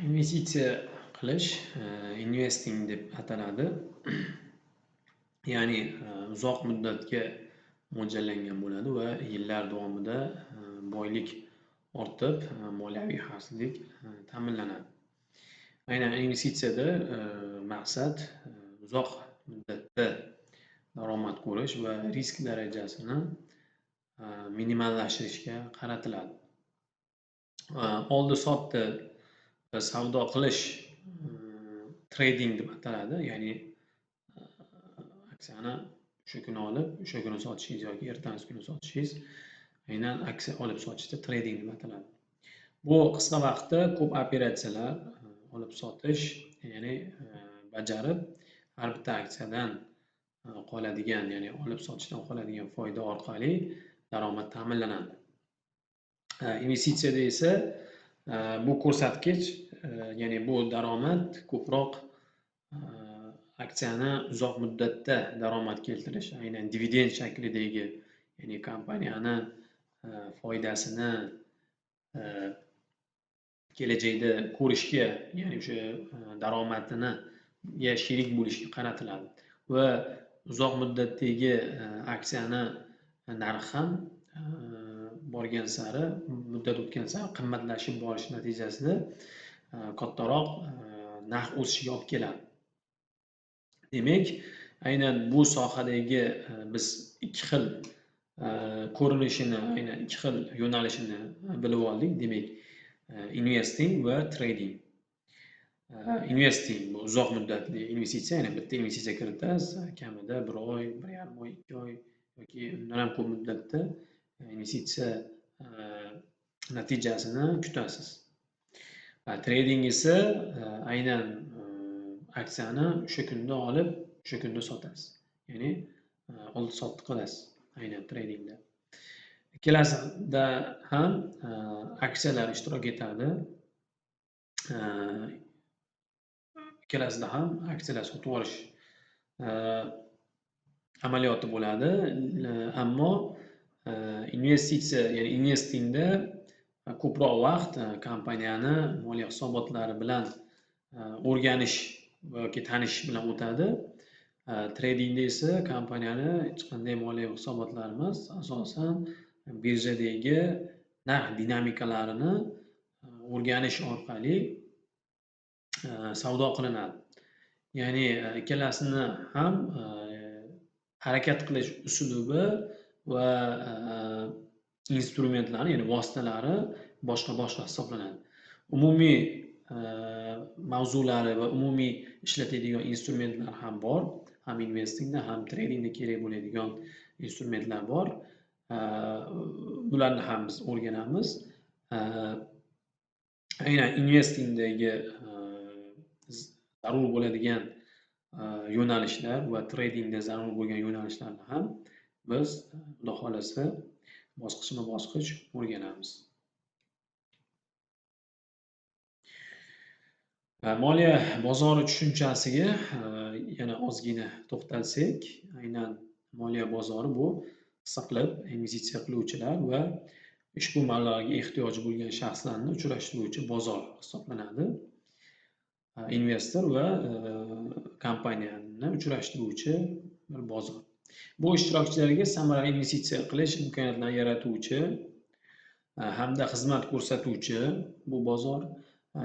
Investitsiya qilish investing deb ataladi. Ya'ni uzoq muddatga mo'ljallangan bo'ladi va yillar davomida boylik ortib, moliyaviy xavfsizlik ta'minlanadi. Aynan investitsiyada maqsad uzoq muddatda daromad ko'rish va risk darajasini minimallashtirishga qaratiladi. Oldi-sotdi savdo qilish trading deb ataladi. Ya'ni aksiyani o'sha kuni olib, o'sha kuni sotishingiz yoki ertasi kuni sotishingiz aynan aksiya olib sotishda trading deb ataladi. Bu qisqa vaqtda ko'p operatsiyalar olib sotish, ya'ni bajarib, har bitta aksiyadan qoladigan, ya'ni olib sotishdan qoladigan foyda orqali daromad ta'minlanadi. Investitsiyada esa bu ko'rsatkich, ya'ni bu daromad ko'proq aksiyani uzoq muddatda daromad keltirish, aynan dividend shaklidagi, ya'ni kompaniyani foydasini kelajakda ko'rishga, ya'ni o'sha daromadini sherik bo'lishga qaratiladi va uzoq muddatdagi aksiyani narxi ham borgan sari, muddat o'tgan sari qimmatlashib borish natijasida kattaroq narx o'sishiga olib keladi. Demak, aynan bu sohadagi biz ikki xil ko'rinishini, aynan ikki xil yo'nalishini bilib oldik. Demak, investing va trading. Investing bu uzoq muddatli investitsiya, ya'ni bitta investitsiya kiritasiz, kamida 1 oy, 1,5 oy, 2 oy yoki undan ham ko'p muddatda investitsiya natijasini kutasiz. Trading esa aynan aksiyani o'sha kunda olib, o'sha kunda sotasiz. Ya'ni oldi-sotdi qilasiz aynan tradingda. Ikkalasida ham aksiyalar ishtirok etadi. Ikkalasida ham aksiyalar sotib olish amaliyoti bo'ladi. Ammo investitsiya, ya'ni investingda ko'proq vaqt kompaniyani moliya hisobotlari bilan o'rganish yoki tanishish bilan o'tadi. Tradingda esa kompaniyani hech qanday moliyaviy hisobotlar emas, asosan birjadagi narx dinamikalarini o'rganish orqali savdo qilinadi. Ya'ni ikkalasini ham harakat qilish uslubi va instrumentlari, ya'ni vositalari boshqa hisoblanadi. Umumiy mavzulari va umumiy ishlatadigan instrumentlar ham bor. Ham investingda, ham tradingda kerak bo'ladigan instrumentlar bor. Bularni ham biz o'rganamiz. Aynan investingdagi zarur bo'ladigan yo'nalishlar va tradingda zarur bo'lgan yo'nalishlarni ham biz Xudo xolasa bosqichma-bosqich o'rganamiz. Moliya bozori tushunchasiga yana ozgina to'xtalsak, aynan moliya bozori bu qilib investitsiya qiluvchilar va ushbu mablag'ga ehtiyoji bo'lgan shaxslarni uchrashtiruvchi bozor hisoblanadi. Investor va kompaniyani uchrashtiruvchi bir bozor. Bu ishtirokchilarga samarali investitsiya qilish imkoniyatlarini yaratuvchi hamda xizmat ko'rsatuvchi bu bozor,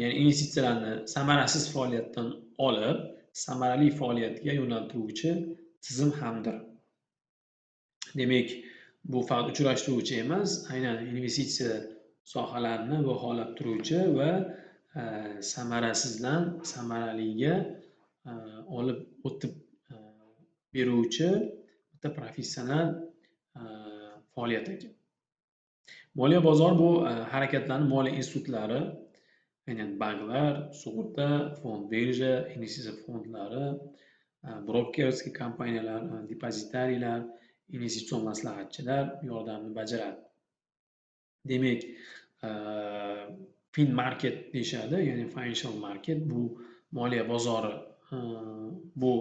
ya'ni investitsiyalarni samarasiz faoliyatdan olib, samarali faoliyatga yo'naltiruvchi tizim hamdir. Demak, bu faqat uchrashtiruvchi emas, aynan investitsiya sohalarini baholab turuvchi va samarasizdan samaraliga olib o'tib beruvchi bitta professional faoliyat ekan. Moliya bozori bu harakatlarni moliya institutlari, aynan banklar, sug'urta, fond birja, investitsiya fondlari, brokerskiy kompaniyalar, depozitariyalar, investitsion maslahatchilar yordamini bajaradi. Demak, fin market deyishadi, ya'ni financial market, bu moliya bozori, bu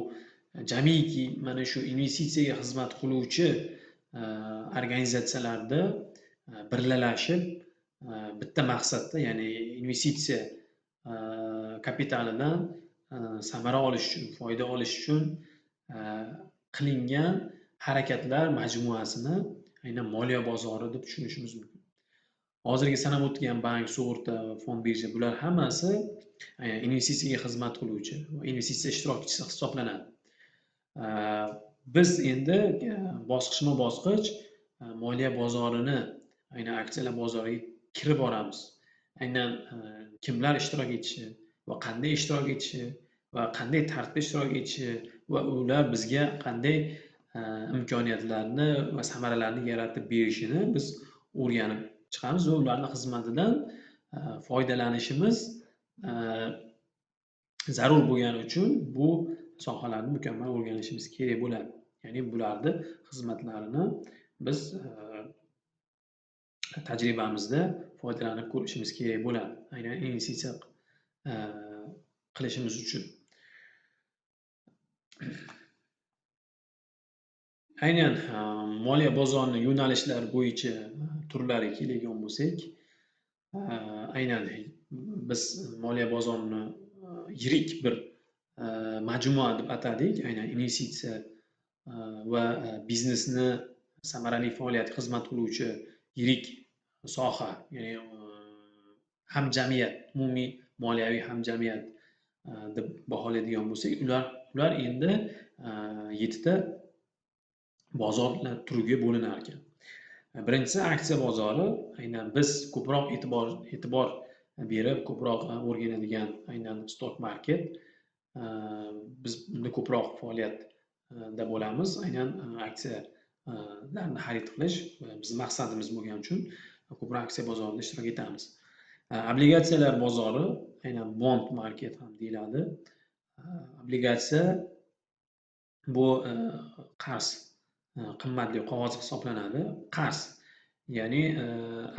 jamiki mana shu investitsiyaga xizmat qiluvchi organizatsiyalarda birlashib bitta maqsadda, ya'ni investitsiya kapitalidan samara olish uchun, foyda olish uchun qilingan harakatlar majmuasini aynan moliya bozori deb tushunishimiz mumkin. Hozirgi sanab o'tgan bank, sug'urta va fond birja bular hammasi investitsiyaga xizmat qiluvchi va investitsiya ishtirokchisi hisoblanadi. Biz endi bosqichma-bosqich moliya bozorini, aynan aksiyalar bozoriga kirib boramiz. Aynan kimlar ishtirok etishi va qanday ishtirok etishi va qanday tartibda ishtirok etishi va ular bizga qanday imkoniyatlarni va samaralarni yaratib berishini biz o'rganib chiqamiz va ularni xizmatidan foydalanishimiz zarur bo'lgani uchun bu sohalarni mukammal o'rganishimiz kerak bo'ladi. Ya'ni bularni xizmatlarini biz tajribamizda foydalanib ko'rishimiz kerak bo'ladi. Aynan investitsiya qilishimiz uchun. Aynan moliya bozorining yo'nalishlari bo'yicha turlariga keladigan bo'lsak, aynan biz moliya bozorini yirik bir majmua deb atadik. Aynan investitsiya va biznesni samarali faoliyatga xizmat qiluvchi yirik soha, ya'ni hamjamiyat, umumiy moliyaviy hamjamiyat deb baholaydigan bo'lsak, ular endi 7 ta bozorlar turiga bo'linar ekan. Birinchisi aksiya bozori, aynan biz ko'proq e'tibor berib, ko'proq o'rganadigan aynan stock market. Biz bunda ko'proq faoliyatda bo'lamiz. Aynan aksiyalarni xarid qilish bizning maqsadimiz bo'lgani uchun ko'proq aksiya bozorida ishtirok etamiz. Obligatsiyalar bozori, aynan bond market ham deyiladi. Obligatsiya bu qarz, qimmatli qog'oz hisoblanadi. Qarz, ya'ni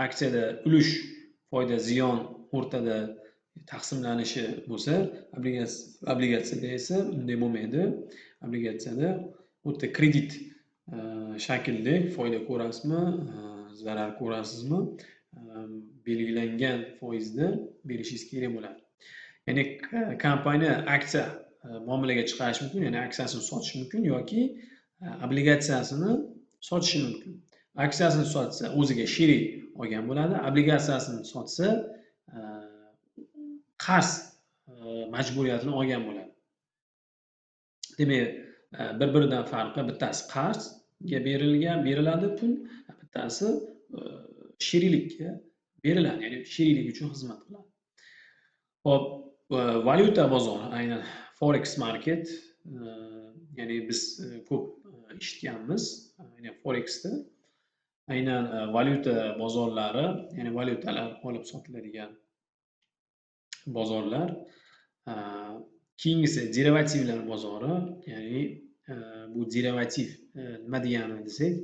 aksiyada ulush, foyda, ziyon o'rtada taqsimlanishi bo'lsa, obligatsiyada esa bunday bo'lmaydi. Obligatsiyada o'ta kredit shaklida foyda ko'rasizmi, zarar ko'rasizmi, belgilangan foizda berishingiz kerak bo'ladi. Ya'ni kompaniya aksiya muomalaga chiqarishi mumkin, ya'ni aksiyasini sotishi mumkin yoki obligatsiyasini sotishi mumkin. Aksiyasini sotsa o'ziga sherik olgan bo'ladi, obligatsiyasini sotsa qarz majburiyatini olgan bo'ladi. Demak, bir-biridan farqi, bittasi qarzga beriladi pul, bittasi sheriklikka beriladi, ya'ni sheriklik uchun xizmat qiladi. Hop, valyuta bozori, aynan forex market, ya'ni biz ko'p eshitganmiz, aynan forexda, aynan valyuta bozorlari, ya'ni valyutalar olib sotiladigan bozorlar. Keyingisi derivativlar bozori, ya'ni bu derivativ nima degani desak,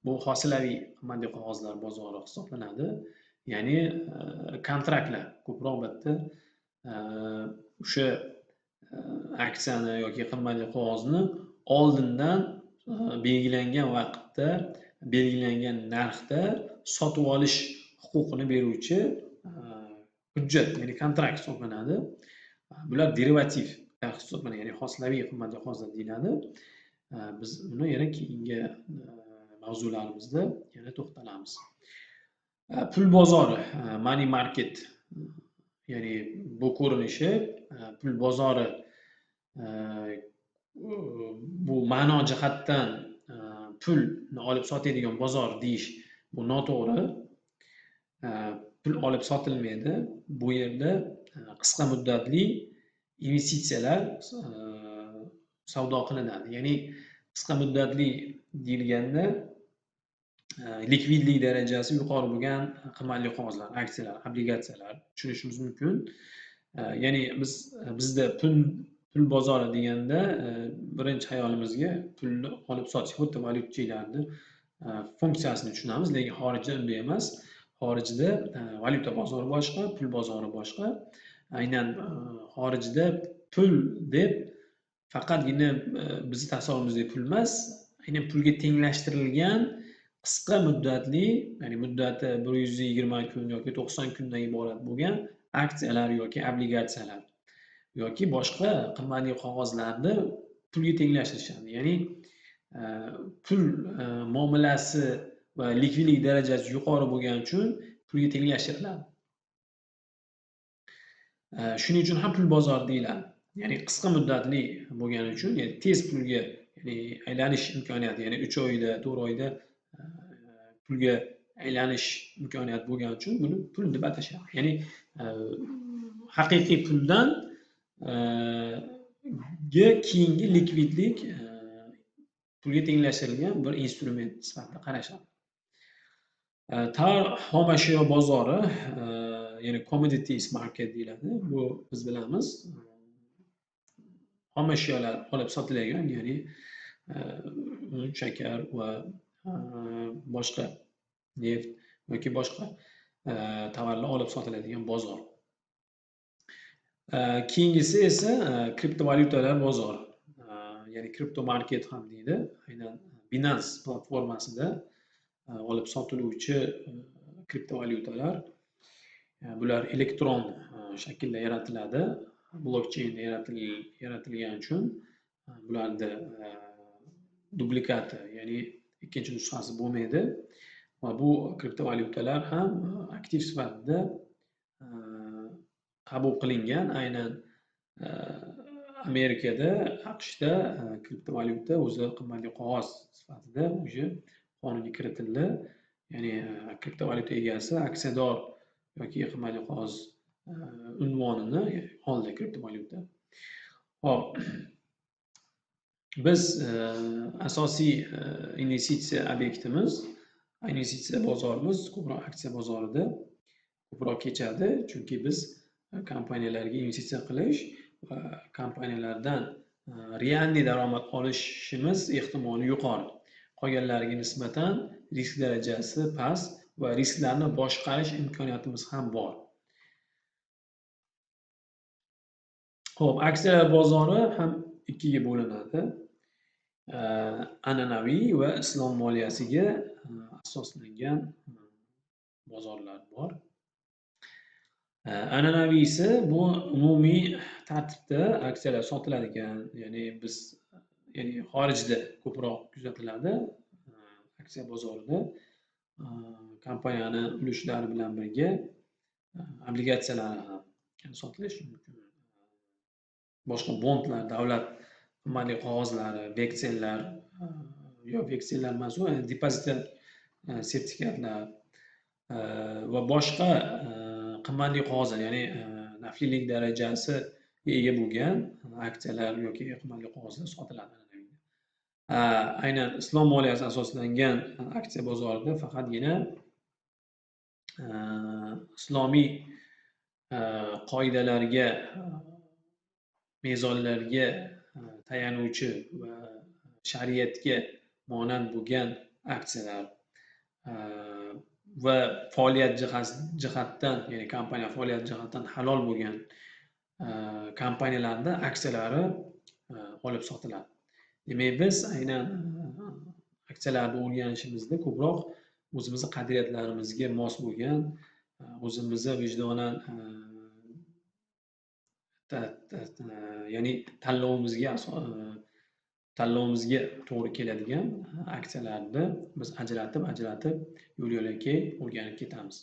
bu hosilaviy qimmatli qog'ozlar bozori hisoblanadi. Ya'ni kontraktlar, ko'proq bitta o'sha aksiyani yoki qimmatli qog'ozni oldindan belgilangan vaqtda, belgilangan narxda sotib olish huquqini beruvchi hujjat, ya'ni kontrakt hisoblanadi. Bular derivativ hisoblanadi, ya'ni hosilaviy qimmatli qog'ozlar deyiladi. Biz buni yana keyingi mavzularimizda yana to'xtalamiz. Pul bozori, money market, ya'ni bu ko'rinishi pul bozori, bu ma'no jihatdan pulni olib sotadigan bozor deyish bu noto'g'ri. Pul olib sotilmaydi. Bu yerda qisqa muddatli investitsiyalar savdo qilinadi. Ya'ni qisqa muddatli deyilganda likvidlik darajasi yuqori bo'lgan qimmatli qog'ozlar, aksiyalar, obligatsiyalar tushunishimiz mumkin. Ya'ni bizda pul bozori deganda birinchi hayolimizga pulni olib sotish, xuddi valyutachilarni funksiyasini tushunamiz, lekin xorijda unday emas. Xorijda valyuta bozori boshqa, pul bozori boshqa. Aynan xorijda pul deb faqatgina bizni tasavvurimizda pul emas, aynan pulga tenglashtirilgan qisqa muddatli, ya'ni muddati 120 kun yoki 90 kundan iborat bo'lgan aksiyalar yoki obligatsiyalar yoki boshqa qimmatli qog'ozlarni pulga tenglashtirishadi. Ya'ni pul muomalasi va likvidlik darajasi yuqori bo'lgani uchun pulga tenglashtiriladi. Shuning uchun ham pul bozori deyiladi. Ya'ni qisqa muddatli bo'lgani uchun, ya'ni tez pulga, ya'ni aylanish imkoniyati, ya'ni 3 oyda, 4 oyda pulga aylanish imkoniyati bo'lgani uchun buni pul deb atashadi. Ya'ni haqiqiy puldan keyingi likvidlik pulga tenglashtirilgan bir instrument sifatida qarashadi. Xom ashyo bozori, ya'ni commodities market deyiladi. Bu biz bilamiz. Xom ashyolar olib sotiladigan, ya'ni shakar va boshqa neft yoki boshqa tovarlar olib sotiladigan bozor. Keyingisi esa kriptovalyutalar bozori. Ya'ni kripto market ham deydi. Aynan Binance platformasida olib sotiluvchi kriptovalyutalar. Bular elektron shaklda yaratiladi. Blockchainda yaratilgani uchun bularda duplikati, ya'ni ikkinchi nusxasi bo'lmaydi. Va bu kriptovalyutalar ham aktiv sifatida qabul qilingan. Aynan Amerikada, AQShda kriptovalyuta o'zi qimmatli qog'oz sifatida o'sha qonunga kiritildi. Ya'ni kriptovalyuta egasi aksiyador yoki qimmatli qog'oz unvonini oldi kriptovalyuta. Hop. Biz asosiy investitsiya obyektimiz, investitsiya bozorimiz ko'proq aksiya bozorida ko'proq kechadi, chunki biz kompaniyalarga investitsiya qilish va kompaniyalardan realniy daromad olishimiz ehtimoli yuqori. Qolganlariga nisbatan risk darajasi past va risklarni boshqarish imkoniyatimiz ham bor. Xo'p, aksiyalar bozori ham ikkiga bo'linadi. An'anaviy va islom moliyasiga asoslangan bozorlar bor. An'anaviysi bu umumiy tartibda aksiyalar sotiladigan, ya'ni biz xorijda ko'proq kuzatiladi. Aksiya bozorida kompaniyani ulushlari bilan birga obligatsiyalar ham sotilishi mumkin. Boshqa bondlar, davlat qimmatli qog'ozlari, veksellar, veksellar emas, depozitlar, sertifikatlar va boshqa qimmatli qog'ozlar, ya'ni nafsiylik darajasi ega bo'lgan aksiyalar yoki qimmatli qog'ozlar sotiladi. Aynan islom moliyasi asoslangan aksiya bozorida faqatgina islomiy qoidalarga, mezonlarga tayanuvchi va shariatga monand bo'lgan aksiyalar va faoliyat jihatdan, ya'ni kompaniya faoliyat jihatdan halol bo'lgan kompaniyalarda aksiyalari olib sotiladi. Demak, biz aynan aksiyalarni o'rganishimizda ko'proq o'zimizni qadriyatlarimizga mos bo'lgan, o'zimizni vijdonan ya'ni tanlovimizga to'g'ri keladigan aksiyalarni biz ajratib yo'l-yo'lakay o'rganib ketamiz.